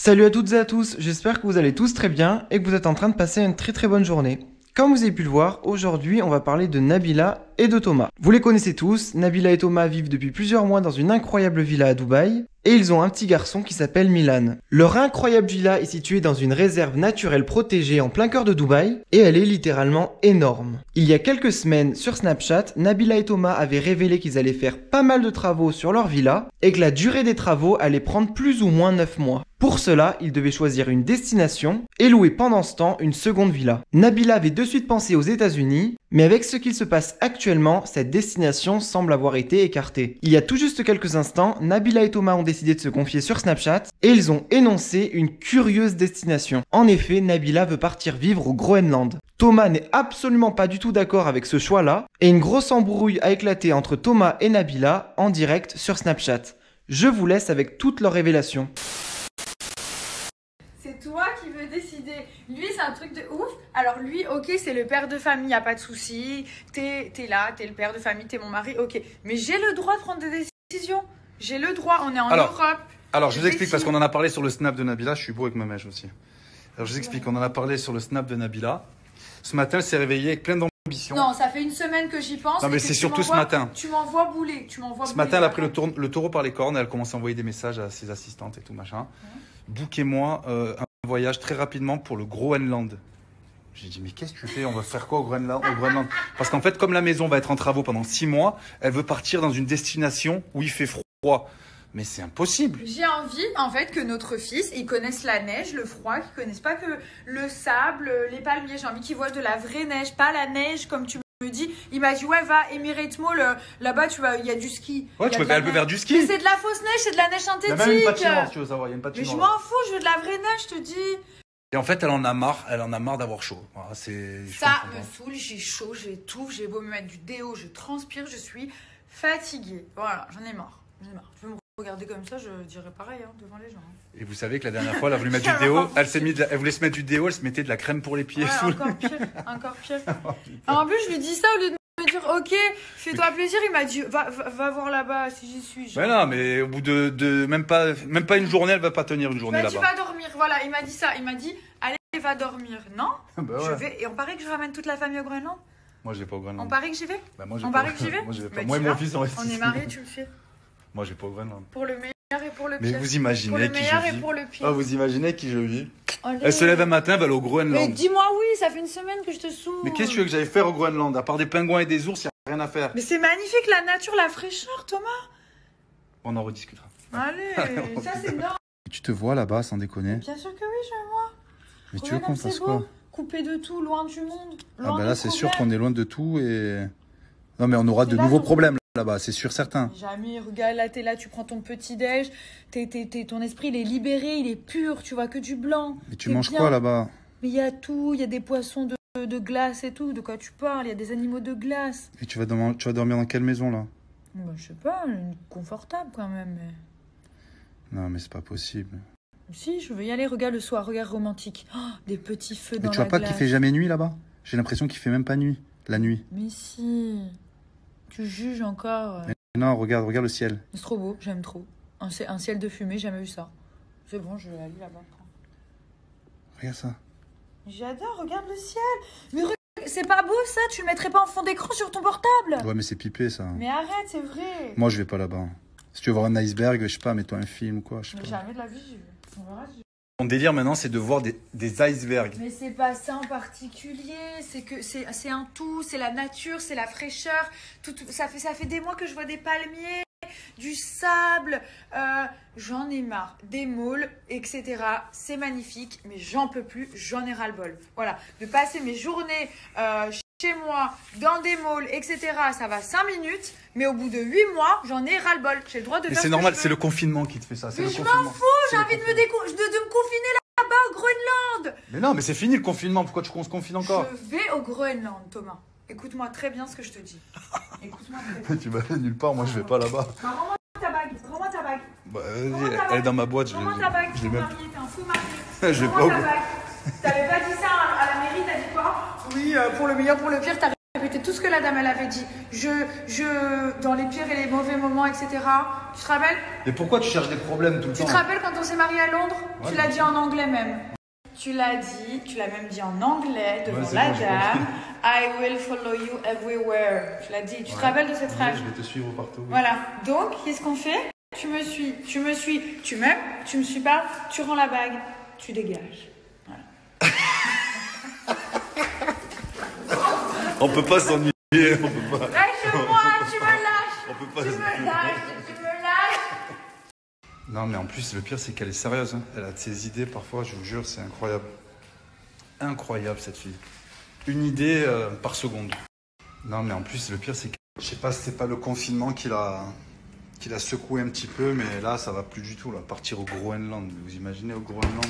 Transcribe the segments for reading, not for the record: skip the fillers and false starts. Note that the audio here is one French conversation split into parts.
Salut à toutes et à tous, j'espère que vous allez tous très bien et que vous êtes en train de passer une très bonne journée. Comme vous avez pu le voir, aujourd'hui on va parler de Nabila et de Thomas. Vous les connaissez tous, Nabila et Thomas vivent depuis plusieurs mois dans une incroyable villa à Dubaï et ils ont un petit garçon qui s'appelle Milan. Leur incroyable villa est située dans une réserve naturelle protégée en plein cœur de Dubaï et elle est littéralement énorme. Il y a quelques semaines sur Snapchat, Nabila et Thomas avaient révélé qu'ils allaient faire pas mal de travaux sur leur villa et que la durée des travaux allait prendre plus ou moins 9 mois. Pour cela, ils devaient choisir une destination et louer pendant ce temps une seconde villa. Nabila avait de suite pensé aux États-Unis, mais avec ce qu'il se passe actuellement, cette destination semble avoir été écartée. Il y a tout juste quelques instants, Nabila et Thomas ont décidé de se confier sur Snapchat et ils ont énoncé une curieuse destination. En effet, Nabila veut partir vivre au Groenland. Thomas n'est absolument pas du tout d'accord avec ce choix-là et une grosse embrouille a éclaté entre Thomas et Nabila en direct sur Snapchat. Je vous laisse avec toutes leurs révélations. C'est toi qui veux décider. Lui, c'est un truc de ouf. Alors lui, ok, c'est le père de famille, y a pas de souci. T'es là, t'es le père de famille, t'es mon mari, ok. Mais j'ai le droit de prendre des décisions. J'ai le droit, on est en Europe. Alors, je vous explique, parce qu'on en a parlé sur le snap de Nabila. Je suis beau avec ma mèche aussi. Alors, je vous explique, on en a parlé sur le snap de Nabila. Ce matin, elle s'est réveillée avec plein d'ambition. Non, ça fait une semaine que j'y pense. Non, mais c'est surtout ce matin. Tu m'envoies bouler. Ce matin, elle a pris le taureau par les cornes et elle commence à envoyer des messages à ses assistantes et tout machin. Bouquez-moi un voyage très rapidement pour le Groenland. J'ai dit, mais qu'est-ce que tu fais? On va faire quoi au Groenland? Parce qu'en fait, comme la maison va être en travaux pendant 6 mois, elle veut partir dans une destination où il fait froid. Mais c'est impossible. J'ai envie, en fait, que notre fils, il connaisse la neige, le froid, qu'il connaisse pas que le sable, les palmiers. J'ai envie qu'il voit de la vraie neige, pas la neige comme tu me dis. Il m'a dit, ouais, va Emirates Mall, là-bas, il y a du ski. Ouais, tu peux aller vers du ski. Mais c'est de la fausse neige, c'est de la neige synthétique. Il y a même une patinoire, si tu veux savoir. Il y a une patinoire. Mais je m'en fous, je veux de la vraie neige, je te dis. Et en fait, elle en a marre d'avoir chaud. Voilà, ça me saoule, j'ai chaud, j'étouffe, j'ai beau me mettre du déo, je transpire, je suis fatiguée. Voilà, j'en ai marre. Tu veux me regarder comme ça, je dirais pareil devant les gens. Et vous savez que la dernière fois, elle a voulu mettre du déo, elle voulait se mettre du déo, elle se mettait de la crème pour les pieds. Ouais, encore pire. En plus, je lui dis ça au lieu de me dire, ok, fais-toi plaisir, il m'a dit, va voir là-bas si j'y suis. Mais non, mais au bout de même pas une journée, elle va pas tenir une journée là-bas. Tu vas dormir, voilà, il m'a dit ça, il m'a dit, allez, va dormir. Non, bah ouais. Je vais, et on paraît que je ramène toute la famille au Groenland. Moi, je vais pas au Groenland. On paraît que j'y vais. Bah, on paraît que j'y vais. Moi, je vais pas. Moi et mon fils, on est mariés, tu le fais. Moi, je vais pas au Groenland. Pour le meilleur et pour le pire. Mais vous imaginez qui je vis. Pour le meilleur et pour le pire. Oh, vous imaginez qui je vis. Allez. Elle se lève un matin, elle va aller au Groenland. Mais dis-moi oui, ça fait une semaine que je te saoule. Mais qu'est-ce que tu veux que j'aille faire au Groenland? À part des pingouins et des ours, il n'y a rien à faire. Mais c'est magnifique, la nature, la fraîcheur, Thomas. On en rediscutera. Allez, ça c'est énorme. Tu te vois là-bas, sans déconner? Bien sûr que oui, je vois. Mais tu veux qu'on fasse quoi? Coupé de tout, loin du monde. Ah bah là, c'est sûr qu'on est loin de tout et... Non, mais on aura de nouveaux problèmes là-bas, c'est sûr, certain. Jamais, regarde, là, t'es là, tu prends ton petit-déj, ton esprit, il est libéré, il est pur, tu vois que du blanc. Mais tu manges quoi là-bas? Mais il y a tout, il y a des poissons de glace et tout, de quoi tu parles? Il y a des animaux de glace. Et tu vas dormir dans quelle maison là? Bah, je sais pas, une confortable quand même. Mais... Non, mais c'est pas possible. Si, je veux y aller, regarde le soir, regarde romantique. Oh, des petits feux dans la glace. Mais tu vois pas qu'il fait jamais nuit là-bas? J'ai l'impression qu'il fait même pas nuit, la nuit. Mais si, tu juges encore. Mais non, regarde le ciel. C'est trop beau, j'aime trop. Un ciel de fumée, j'ai jamais vu ça. C'est bon, je vais aller là-bas. Regarde ça. J'adore, regarde le ciel. Mais c'est pas beau ça, tu le mettrais pas en fond d'écran sur ton portable? Ouais, mais c'est pipé ça. Mais arrête, c'est vrai. Moi, je vais pas là-bas. Si tu veux voir un iceberg, je sais pas, mets-toi un film ou quoi. Je sais pas. Jamais de la vie, j'y vais. On verra. Mon délire maintenant, c'est de voir des icebergs. Mais c'est pas ça en particulier, c'est que c'est un tout, c'est la nature, c'est la fraîcheur. Ça fait des mois que je vois des palmiers, du sable. J'en ai marre, des malls, etc. C'est magnifique, mais j'en peux plus, j'en ai ras-le-bol. Voilà, de passer mes journées chez moi, dans des malls, etc. Ça va 5 minutes, mais au bout de 8 mois, j'en ai ras-le-bol. J'ai le droit de faire ce que je veux. Mais c'est normal, c'est le confinement qui te fait ça. Mais je m'en fous, j'ai envie de me confiner là-bas au Groenland. Mais non, mais c'est fini le confinement, pourquoi on se confine encore? Je vais au Groenland, Thomas. Écoute-moi très bien ce que je te dis. Écoute-moi très bien. Tu vas aller nulle part, moi je vais pas là-bas. Bah, rends-moi ta bague, rends-moi ta bague. Bah, elle est dans ma boîte, je Rends-moi ta bague, l'ai même. t'es un fou marié. Je vais Rends-moi pas. ta bague. T'avais pas dit ça à la mairie, t'as dit quoi? Oui, pour le meilleur, pour le pire, t'as répété répété tout ce que la dame elle avait dit. Dans les pires et les mauvais moments, etc. Tu te rappelles? Mais pourquoi tu cherches des problèmes tout le temps? Tu te rappelles quand on s'est mariés à Londres? Ouais, Tu l'as dit en anglais même. Tu l'as même dit en anglais devant c'est la bon, j'ai dame. I will follow you everywhere. Tu l'as dit. Tu te rappelles de cette phrase? Je vais te suivre partout. Oui. Voilà. Donc, qu'est-ce qu'on fait? Tu me suis, tu m'aimes, tu me suis pas, tu rends la bague, tu dégages. Voilà. On peut pas s'ennuyer, on peut pas. Lâche-moi, tu me lâches. On peut pas. Tu me lâches. Non, mais en plus, le pire, c'est qu'elle est sérieuse. Hein. Elle a de ses idées, parfois, je vous jure, c'est incroyable. Incroyable, cette fille. Une idée par seconde. Non, mais en plus, le pire, c'est que je sais pas si c'est pas le confinement qui l'a secoué un petit peu, mais là, ça va plus du tout. Là. Partir au Groenland, vous imaginez au Groenland?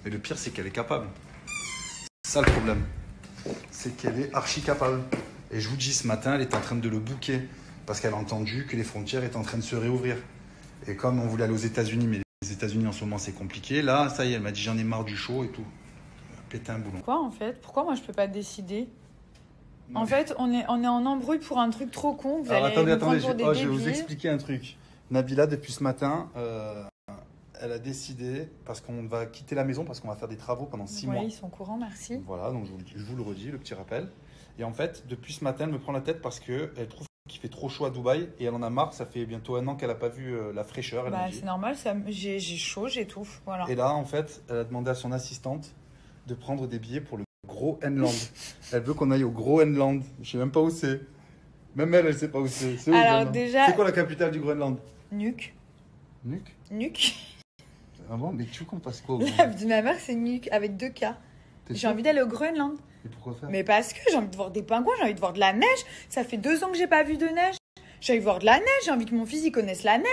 Mais le pire, c'est qu'elle est capable. C'est ça le problème. C'est qu'elle est archi capable. Et je vous dis, ce matin, elle est en train de le booker parce qu'elle a entendu que les frontières étaient en train de se réouvrir. Et comme on voulait aller aux États-Unis, mais les États-Unis en ce moment c'est compliqué, là, ça y est, elle m'a dit j'en ai marre du show et tout. Péter un boulon. Pourquoi en fait? Pourquoi moi je peux pas décider? Non. En fait, on est en embrouille pour un truc trop con. Vous Alors allez attendez, nous prendre pour des je vais vous débiles. expliquer un truc. Nabila, depuis ce matin, elle a décidé, parce qu'on va quitter la maison, parce qu'on va faire des travaux pendant 6 mois. Oui, ils sont courants, merci. Voilà, donc je vous le redis, le petit rappel. Et en fait, depuis ce matin, elle me prend la tête parce qu'elle trouve qu'il fait trop chaud à Dubaï et elle en a marre. Ça fait bientôt 1 an qu'elle n'a pas vu la fraîcheur. Elle Bah, me dit. c'est normal, j'ai chaud, j'étouffe. Voilà. Et là, en fait, elle a demandé à son assistante de prendre des billets pour le Groenland. Elle veut qu'on aille au Groenland. Je sais même pas où c'est. Même elle, elle sait pas où c'est. C'est où, le Alors, Groenland? déjà- C'est quoi la capitale du Groenland? Nuque. Nuuk. Nuque. Ah bon? Mais tu veux qu'on fasse quoi au La Groenland? vie de ma mère, c'est Nuque, avec 2 K. T'es J'ai sûr? envie d'aller au Groenland. Et pourquoi faire? Mais parce que j'ai envie de voir des pingouins, j'ai envie de voir de la neige. Ça fait 2 ans que j'ai pas vu de neige. J'ai envie de voir de la neige, j'ai envie que mon fils il connaisse la neige.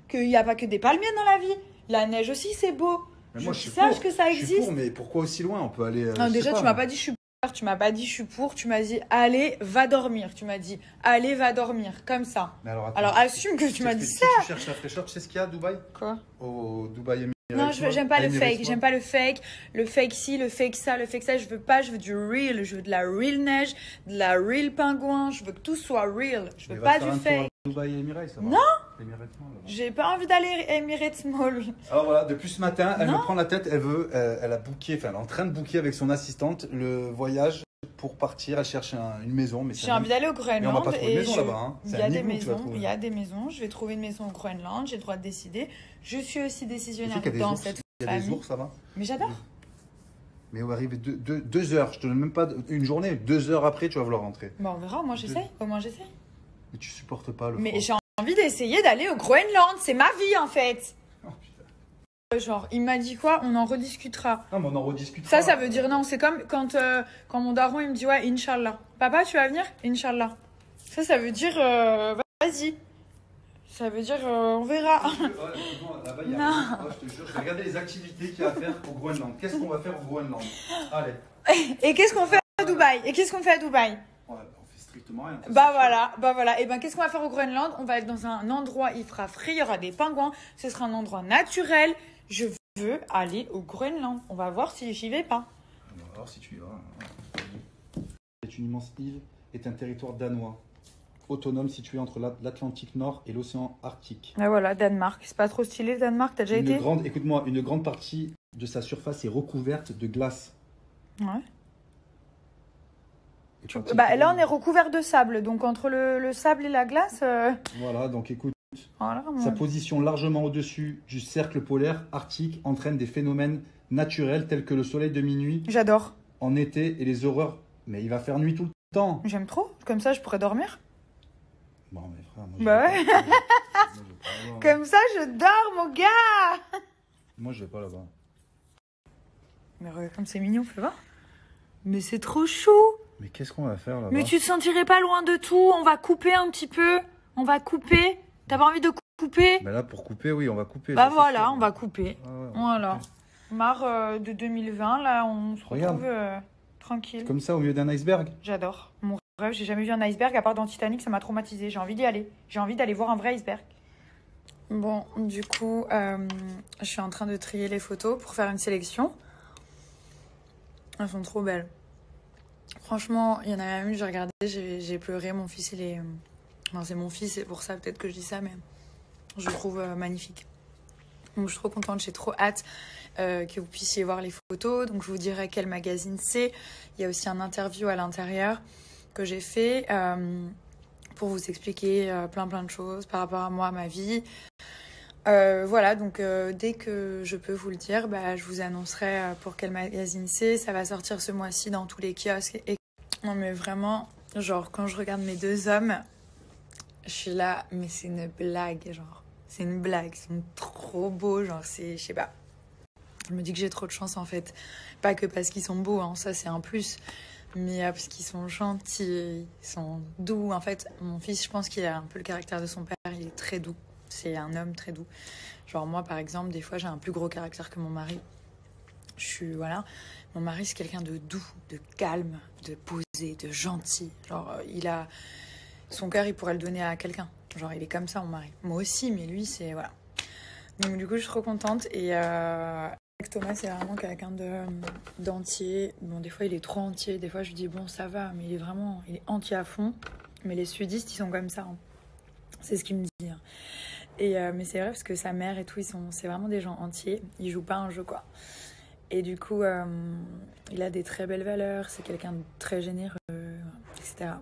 Qu'il n'y a pas que des palmiers dans la vie. La neige aussi, c'est beau. Mais moi, je suis sache pour. que ça Je suis existe. pour, mais pourquoi aussi loin? On peut aller. Non, je déjà, sais tu m'as pas dit je suis pour, tu m'as pas dit je suis pour, tu m'as dit allez, va dormir. Tu m'as dit allez, va dormir, comme ça. Mais alors, attends. Alors assume que tu m'as dit Si ça. tu cherches la fraîcheur, tu sais ce qu'il y a à Dubaï? Quoi? Au Dubaï Emirates Non, j'aime pas le Emirates fake, Mall. j'aime pas le fake ci, le fake ça, je veux pas, je veux du real, je veux de la real neige, de la real pingouin, je veux que tout soit real, je Mais veux va pas faire du un tour fake. à Dubaï Emirates, ça va. Non. Emirates Mall, là-bas. J'ai pas envie d'aller Emirates Mall. Alors voilà, depuis ce matin, elle Non. me prend la tête, elle a booké, enfin elle est en train de booker avec son assistante le voyage pour partir, elle cherche une maison. Mais J'ai envie d'aller au Groenland. Mais on va pas trouver de et maison là-bas, hein. Il C'est y a un des igloo que tu vas maisons, trouver. il y a des maisons, je vais trouver une maison au Groenland, j'ai le droit de décider. Je suis aussi Tu sais décisionnaire qu'il y a des dans ours, cette il y a des famille. ours, ça va. Mais j'adore. Mais on va arriver 2 heures, je te donne même pas une journée, 2 heures après tu vas vouloir rentrer. Bon, on verra, moi j'essaye, au moins j'essaye. Mais tu supportes pas le Mais froid. j'ai envie d'essayer d'aller au Groenland, c'est ma vie en fait. Oh, putain. Genre, il m'a dit quoi? On en rediscutera. Non mais on en rediscutera. Ça veut dire non. C'est comme quand mon daron il me dit ouais, Inch'Allah. Papa, tu vas venir? Inch'Allah. Ça veut dire vas-y. Ça veut dire on verra. Là-bas, il y a Non. rien. Oh, je te jure, je vais regarder les activités qu'il y a à faire au Groenland. Qu'est-ce qu'on va faire au Groenland? Allez. Et qu'est-ce qu'on fait à Dubaï? Et qu'est-ce qu'on fait à Dubaï? On fait strictement rien. Bah voilà. Et ben qu'est-ce qu'on va faire au Groenland? On va être dans un endroit, il fera frais, il y aura des pingouins. Ce sera un endroit naturel. Je veux aller au Groenland. On va voir si j'y vais pas. On va voir si tu y vas. C'est une immense île, est un territoire danois, autonome situé entre l'Atlantique Nord et l'océan Arctique. Ah voilà, Danemark. C'est pas trop stylé le Danemark, t'as déjà été? Écoute-moi, une grande partie de sa surface est recouverte de glace. Ouais. Et quand Bah là on est recouvert de sable, donc entre le sable et la glace. Voilà, donc écoute, Voilà, sa position largement au-dessus du cercle polaire arctique entraîne des phénomènes naturels tels que le soleil de minuit J'adore. en été et les horreurs. Mais il va faire nuit tout le temps. J'aime trop. Comme ça, je pourrais dormir. Bon, mais frère, moi, Bah je ouais. vais pas là-bas. Comme ça, je dors, mon gars. Moi, je vais pas là-bas. Mais regarde comme c'est mignon, fais voir. Mais c'est trop chou. Mais qu'est-ce qu'on va faire là-bas? Mais tu te sentirais pas loin de tout. On va couper un petit peu. On va couper. T'as pas envie de couper? Bah là, pour couper, oui, on va couper. Bah ça, c'est voilà, sûr. on va couper. Ah ouais, on va Voilà. couper. Marre de 2020, là, on se Regarde. retrouve tranquille. Comme ça, au milieu d'un iceberg. J'adore. Mon rêve, j'ai jamais vu un iceberg à part dans Titanic, ça m'a traumatisé. J'ai envie d'y aller. J'ai envie d'aller voir un vrai iceberg. Bon, du coup, je suis en train de trier les photos pour faire une sélection. Elles sont trop belles. Franchement, il y en a même une, j'ai regardé, j'ai pleuré. Mon fils, enfin, c'est mon fils, c'est pour ça peut-être que je dis ça, mais je le trouve magnifique. Donc je suis trop contente, j'ai trop hâte que vous puissiez voir les photos. Donc je vous dirai quel magazine c'est. Il y a aussi un interview à l'intérieur que j'ai fait pour vous expliquer plein de choses par rapport à moi, à ma vie. Voilà, donc dès que je peux vous le dire, je vous annoncerai pour quel magazine c'est. Ça va sortir ce mois-ci dans tous les kiosques. Non mais vraiment, genre quand je regarde mes 2 hommes, je suis là, mais c'est une blague, genre. C'est une blague, ils sont trop beaux, genre je sais pas. Je me dis que j'ai trop de chance en fait. Pas que parce qu'ils sont beaux, hein, ça c'est un plus. Mais parce qu'ils sont gentils, ils sont doux. En fait, mon fils, je pense qu'il a un peu le caractère de son père, il est très doux. C'est un homme très doux. Genre moi, par exemple, des fois, j'ai un plus gros caractère que mon mari. Voilà. Mon mari, c'est quelqu'un de doux, de calme, de posé, de gentil. Genre, son cœur, il pourrait le donner à quelqu'un. Genre, il est comme ça, mon mari. Moi aussi, mais lui, c'est... Voilà. Donc, du coup, je suis trop contente. Et Thomas, c'est vraiment quelqu'un d'entier. Bon, des fois, il est trop entier. Des fois, je lui dis, bon, ça va. Mais il est entier à fond. Mais les sudistes, ils sont comme ça. Hein. C'est ce qu'il me dit. Hein. Mais c'est vrai, parce que sa mère et tout, c'est vraiment des gens entiers. Ils jouent pas un jeu, quoi. Et du coup, il a des très belles valeurs. C'est quelqu'un de très généreux, etc.